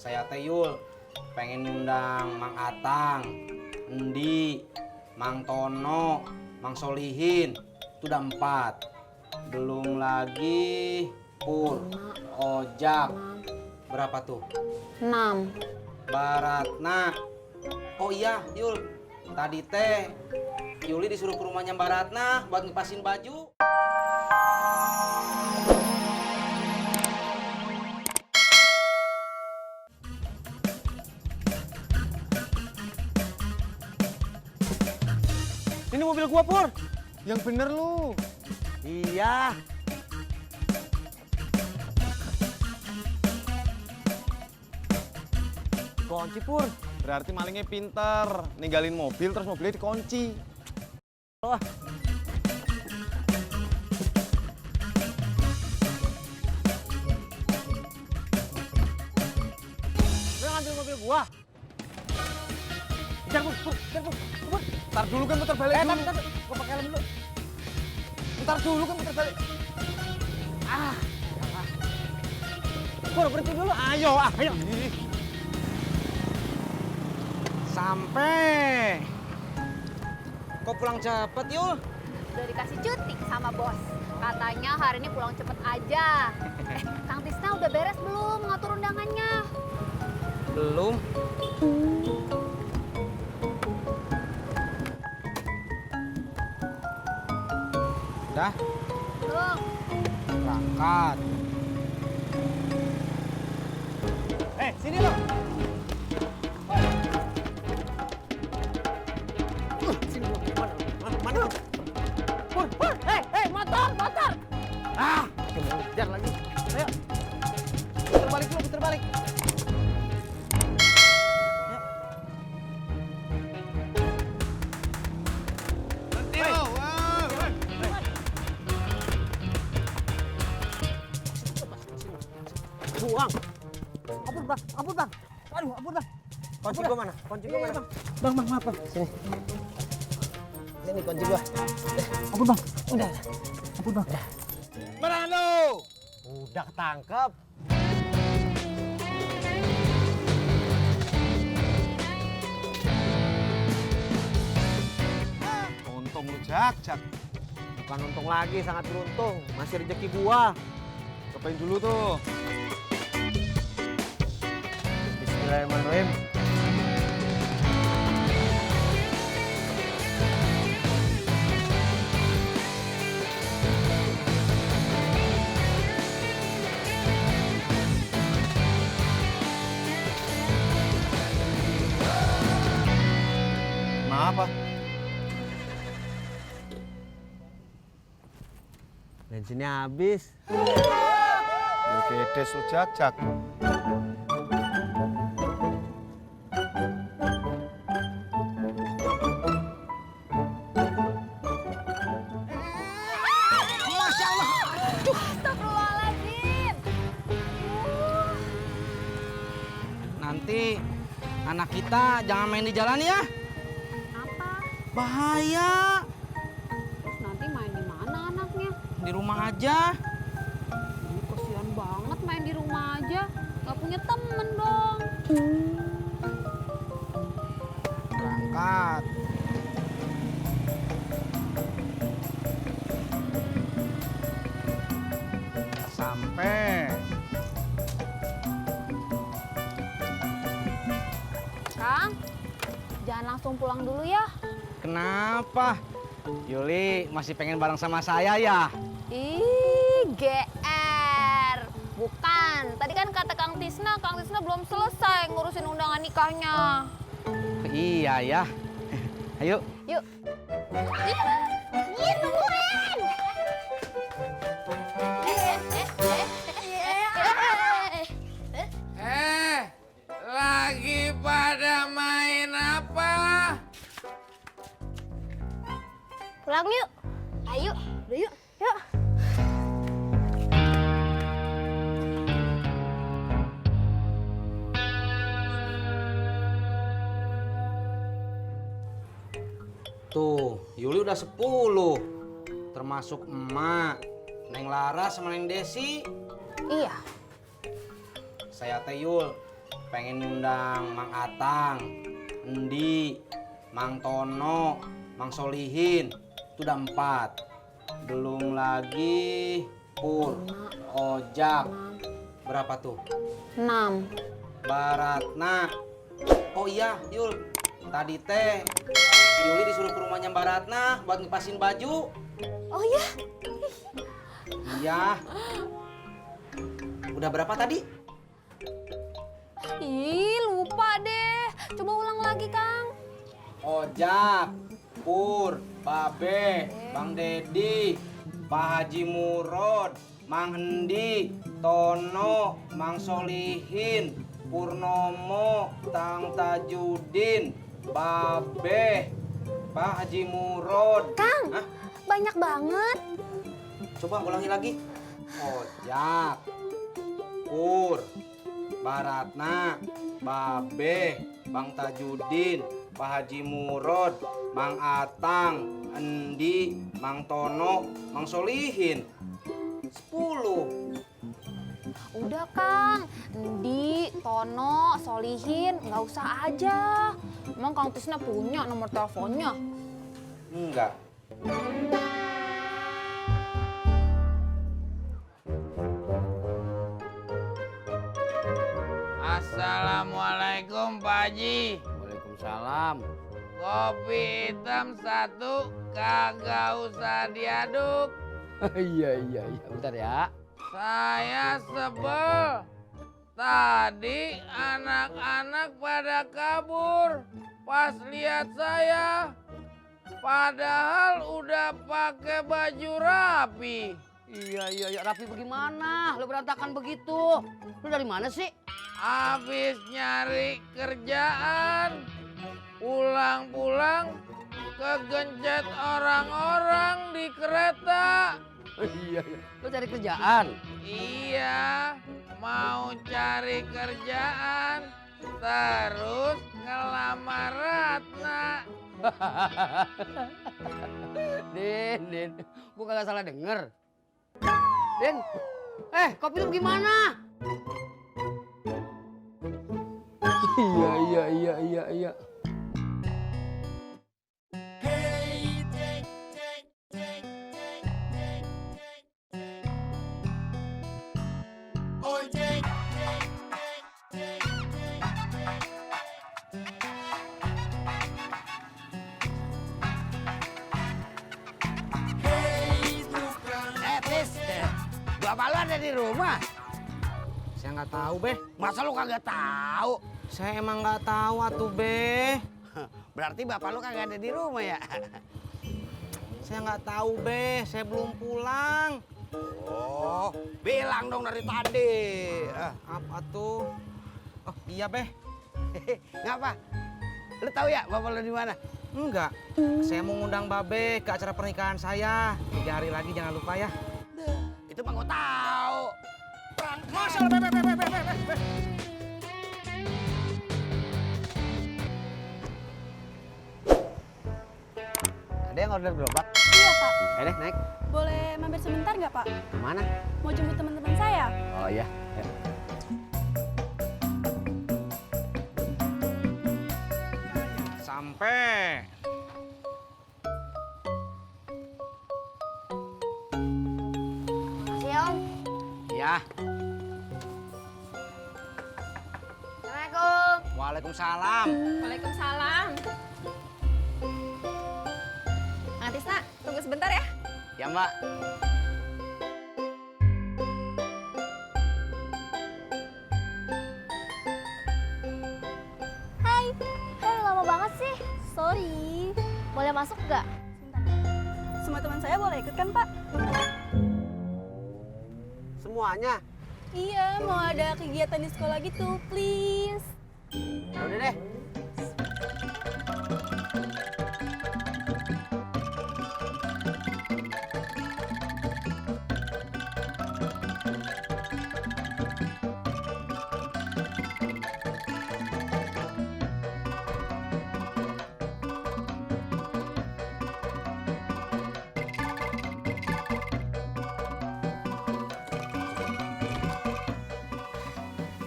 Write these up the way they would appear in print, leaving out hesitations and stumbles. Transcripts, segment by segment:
Saya teh Yul pengen ngundang Mang Atang, Endi, Mang Tono, Mang Solihin. Itu udah 4. Belum lagi Pur, Ojak. Berapa tuh? 6. Baratna. Oh iya, Yul. Tadi teh Yuli disuruh ke rumahnya Mbak Ratna buat ngepasin baju. Ini mobil gua, Pur. Yang bener lu. Iya. Kunci, Pur. Berarti malingnya pinter. Ninggalin mobil terus mobilnya dikunci. Wah. Lu ngambil mobil gua. Kejar, Pur. Kejar, Pur. Ntar dulu kan muter balik dulu. Bentar. Gua pakai helm dulu. Ntar dulu kan muter balik. Pur, berhenti dulu. Ayo. Sampai. Kok pulang cepet, Yul? Udah dikasih cuti sama bos. Katanya hari ini pulang cepet aja. Kang Tisna udah beres belum ngatur undangannya? Belum. Udah, Belum. berangkat. Sini lo. Sini lo. Mana? Pur. Motor. Kejar lagi. Ayo. Putar balik. Nanti lo. Buang. Ampun, Bang. Aduh, ampun, Bang. Kunci gua mana? Bang, maaf, Bang. Sini kunci gua. Ampun, Bang. Udah. Ampun, Bang. Mana lu? Udah ketangkep. Untung lu Jak. Bukan untung lagi, sangat beruntung. Masih rezeki gua. Cobain dulu tuh. Bismillahirrahmanirrahim. Kenapa? Bensinnya habis. Ya gedes lu Jak. Astagfirullahaladzim. Nanti anak kita jangan main di jalan ya. Apa? Bahaya. Terus nanti main di mana anaknya? Di rumah aja. Ih, kasihan banget main di rumah aja. Gak punya temen dong. Berangkat. Sampai. Kang, jangan langsung pulang dulu ya. Kenapa? Yuli masih pengen bareng sama saya ya? Ih, GR. Bukan, tadi kan kata Kang Tisna belum selesai ngurusin undangan nikahnya. Iya ya. Ayo. Yuk. Ih, tungguin. Lagi pada main apa? Pulang yuk. Ayo, udah yuk. Yuk. Tuh, Yuli udah 10. Termasuk emak, Neng Laras sama Neng Desi. Iya. Saya teh Yul pengen ngundang Mang Atang, Endi, Mang Tono, Mang Solihin. Itu udah 4. Belum lagi Pur, Ojak. Berapa tuh? 6. Baratna. Oh iya, Yul. Tadi teh Yuli disuruh ke rumahnya Baratna buat ngepasin baju. Oh iya? Iya. Udah berapa tadi? Ih, lupa deh. Coba ulang lagi, Kang. Ojak, Pur, Babe, Bang Dedi, Pak Haji Murod, Mang Endi, Tono, Mang Solihin, Purnomo, Tang Tajudin, Babe, Pak Haji Murod. Kang, Hah? banyak banget. Coba ulangi lagi. Ojak, Pur, Baratna, Babe, Bang Tajudin, Pak Haji Murod, Mang Atang, Endi, Mang Tono, Mang Solihin. 10. Udah, Kang. Endi, Tono, Solihin, nggak usah aja. Emang Kang Tisna punya nomor teleponnya? Enggak. Assalamualaikum Pak Haji. Waalaikumsalam. Kopi hitam 1 kagak usah diaduk. Iya. Bentar ya. Saya sebel. Tadi anak-anak pada kabur pas lihat saya. Padahal udah pakai baju rapi. Iya. Rapi bagaimana? Lu berantakan begitu. Lu dari mana sih? Habis nyari kerjaan. Pulang-pulang kegencet orang-orang di kereta. Iya. Lu cari kerjaan? Iya, mau cari kerjaan, terus ngelamar Ratna. Din, gua kagak salah denger. Din, kopi lu gimana? Iya. Tis, bapak lu ada di rumah? Saya nggak tahu, Beh. Masa lu kagak tahu? Saya emang nggak tahu atuh, Beh. Berarti bapak lu kagak ada di rumah ya? Saya nggak tahu, Beh. Saya belum pulang. Oh, bilang dong dari tadi. Apa tuh? Oh, iya, Beh. Ngapa? Lu tahu ya bapak lu di mana? Enggak. Saya mau ngundang Babe ke acara pernikahan saya. 3 hari lagi, jangan lupa ya. Itu mah gua tahu. Masya Allah, Be. Ada yang order gerobak? Iya, Pak. Deh, naik. Boleh mampir sebentar nggak, Pak? Kemana? Mau jemput teman-teman saya. Oh iya. Sampai. Makasih ya, Om. Ya. Assalamualaikum. Waalaikumsalam. Waalaikumsalam. Kang Tisna, tunggu sebentar ya. Ya, Mbak. Hai, lama banget sih. Sorry. Boleh masuk nggak? Semua teman saya boleh ikut kan, Pak? Semuanya? Iya, mau ada kegiatan di sekolah gitu, please. Udah deh.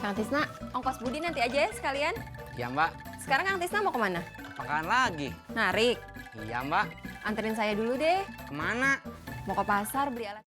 Kang Tisna, ongkos pos Budi nanti aja ya sekalian. Iya mbak, Sekarang Kang Tisna mau kemana? pangkalan lagi. Narik. Iya mbak, Anterin saya dulu deh. kemana? Mau ke pasar beli alat.